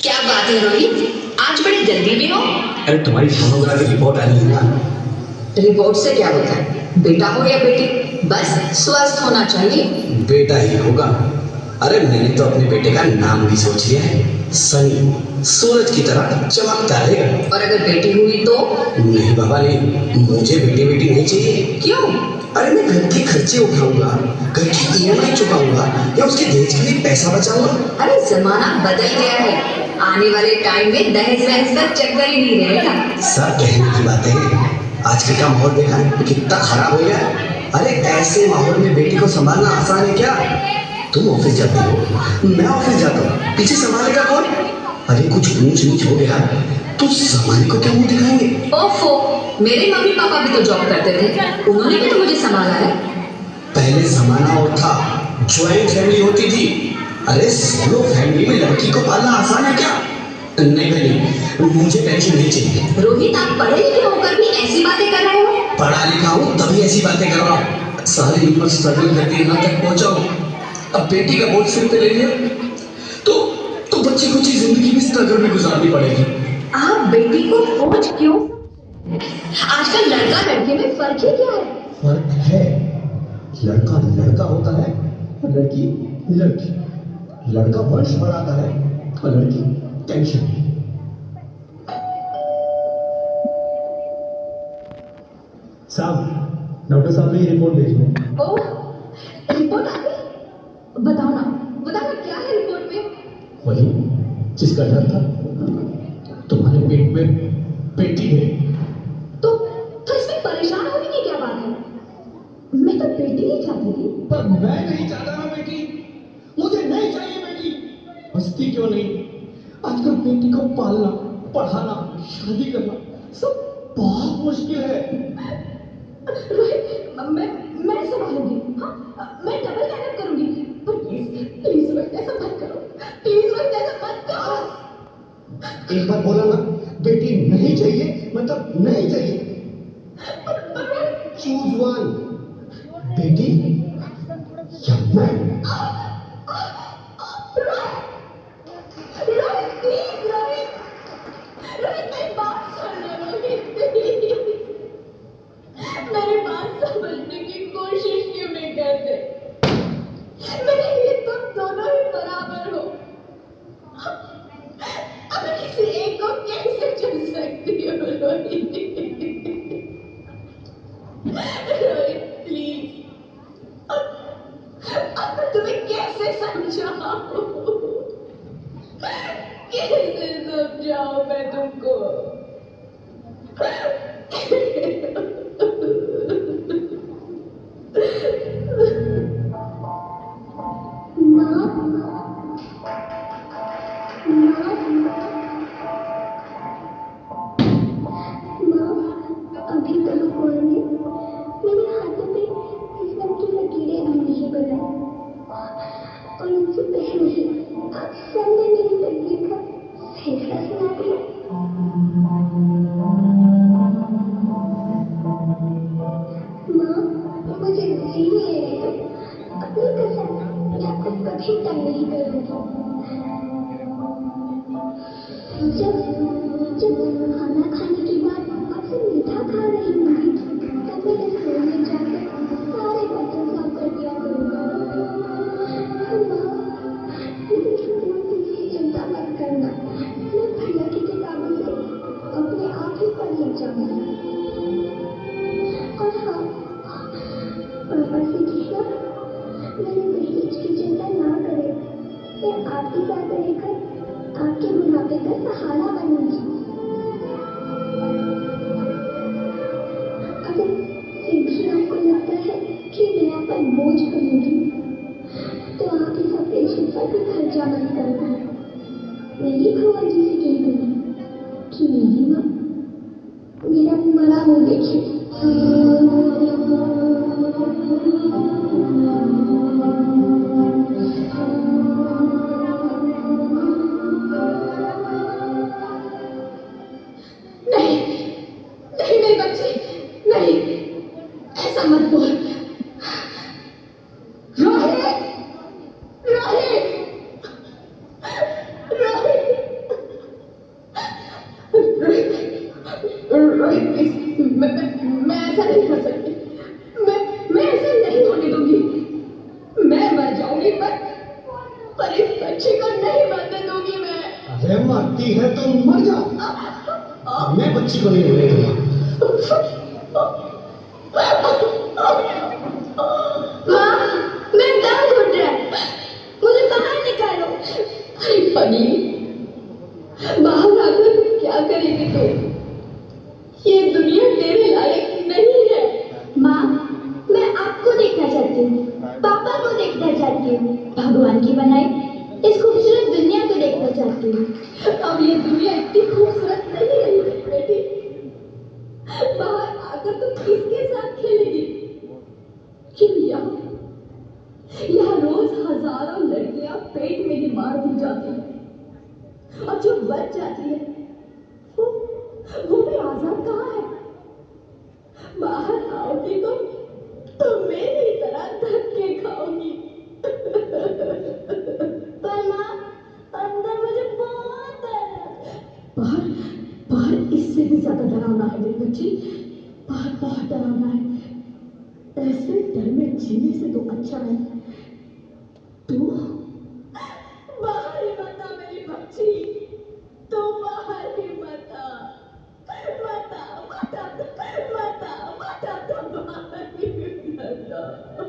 क्या बात है रोहित, आज बड़ी जल्दी में हो। अरे तुम्हारी सोनोग्राफी रिपोर्ट आई है ना। रिपोर्ट से क्या होता है, बेटा हो या बेटी, बस स्वस्थ होना चाहिए। बेटा ही होगा। अरे मैंने तो अपने बेटे का नाम भी सोच लिया है, सनी, सूरज की तरह चमकता रहेगा। और अगर बेटी हुई तो? नहीं बाबा नहीं, मुझे बेटी बेटी नहीं चाहिए। क्यों? अरे मैं घर के खर्चे उठाऊंगा, घर की ईएमआई चुकाऊंगा या उसके दहेज के लिए पैसा बचाऊंगा। अरे जमाना बदल गया है, आने वाले टाइम में दहेज वहेज का चक्कर ही नहीं रहेगा। सब कहने की बात है, आजकल का माहौल देखा है कितना खराब हो गया। अरे ऐसे माहौल में बेटी को संभालना आसान है क्या? तुम ऑफिस जाती हो, मैं ऑफिस जाता हूँ, पीछे संभालेगा कौन? अरे कुछ ऊंच नीच हो गया तो सामान को क्या मुंह दिखाएंगे? ओफो, मेरे मम्मी पापा भी तो जॉब करते थे, उन्होंने भी तो मुझे संभाला है। पहले जमाना और था, ज्वाइंट फैमिली होती थी। अरे सोलो फैमिली में लड़की को पालना आसान है क्या? नहीं नहीं, मुझे पेंशन नहीं चाहिए। रोहित, आप पढ़े लिखे होकर भी ऐसी बातें कर रहे हो? पढ़ा लिखा हूँ तभी ऐसी बातें कर रहा हूँ। सारी उम्र स्ट्रगल करके यहाँ तक पहुँचा हूँ, अब बेटी का बोझ सिर पे ले लिया तो बच्ची को जिंदगी में स्ट्रगल में गुजारनी पड़ेगी। आप बेटी को बोझ क्यों? आजकल लड़का लड़के में फर्क ही क्या है? फर्क है, लड़का लड़का होता है और लड़की लड़की। लड़का वंश बढ़ाता है और लड़की टेंशन। साहब, डॉक्टर साहब ने ये रिपोर्ट भेजी। ओह, रिपोर्ट आ गई? बताओ ना क्या है रिपोर्ट में? वही जिसका डर था, तुम्हारे पेट में बेटी है। तो इसमें परेशान होने की क्या बात है? मैं तो बेटी नहीं चाहती थी। पर मैं नहीं चाहता ना बेटी, मुझे नहीं चाहिए बेटी। बसती क्यों नहीं? आजकल बेटी को पालना, पढ़ाना, शादी करना सब बहुत मुश्किल है। रोहित, मैं संभालूंगी। हाँ, मैं डबल मेहनत करूंगी। पर प्लीज रोहित, ऐसा मत करो। प्लीज रोहित, ऐसा मत करो। एक बार बोला ना, बेटी नहीं चाहिए मतलब नहीं चाहिए। चूज वन, बेटी या मैं। रोहित प्लीज, रोहित मेरी बात सुन लो रोहित। मेरी बात समझने की कोशिश क्यों नहीं करते? मेरे लिए तुम दोनों ही बराबर हो। अब मैं किसी एक को कैसे चुन सकती हूँ रोहित? रोहित प्लीज, अब मैं तुम्हें कैसे समझाऊं? कैसे समझाऊं मैं तुमको? अभी तक कोई ने मेरे हाथों पे रेशम की लकीरें भी नहीं बनाई, और उससे पहले ही आप सबने मेरी तकदीर का फैसला सुना दिया। माँ, मुझे जीने लेने दो। अपनी कसम, मैं आपको कभी तंग नहीं करूँगी। जब खाना खाने के बाद आपसे मीठा खा रही होंगी, तब मैं रसोई में जाकर सारे बर्तन साफ कर दिया करूँगा। लेकिन छोटी सी चिंता मत करना, मैं भैया की किताबों से अपने आप ही पढ़ लिख जाऊँगी। और हाँ, पापा से कहना मेरे दहेज की चिंता ना करें, मैं आपके साथ रहकर आपके बुढ़ापे का सहारा बनूंगी। अगर फिर भी आपको लगता है कि मैं आप पर बोझ बनूंगी, तो आप इस ऑपरेशन पर भी खर्चा मत करना। मेरी भुआ जी से कह दूंगी कि मेरी माँ मेरा मरा मुँह देखी। भागती है तो मर जा। मैं बच्ची को नहीं होने दूंगा। माँ, मैं दम घुट रहा है, मुझे बाहर निकालो। अरे पगली, बाहर आकर क्या करेगी तू? ये दुनिया तेरे लायक नहीं है। माँ, मैं आपको देखना चाहती हूँ, पापा को देखना चाहती हूँ, भगवान की बनाई इस खूबसूरत दुनिया को देखना चाहती हूँ। अब ये दुनिया इतनी खूबसूरत नहीं रही बेटी। बाहर आकर तुम किसके साथ खेलेगी? क्यों यहाँ रोज हजारों लड़कियां पेट में ही मार दी जाती है, और जो बच जाती है वो भी आजाद कहाँ है? बाहर आओगी तो मेरी तरह धक्के खाओगी। पर माँ, अंदर मुझे बहुत डर है। बाहर बाहर इससे भी ज्यादा डरावना है मेरी बच्ची, बाहर बहुत डरावना है। ऐसे डर में जीने से तो अच्छा है तू बाहर ही मत आ मेरी बच्ची, तू बाहर ही मत आ, मत आ, मत आ, मत आ, मत आ, तू बाहर ही मत आ।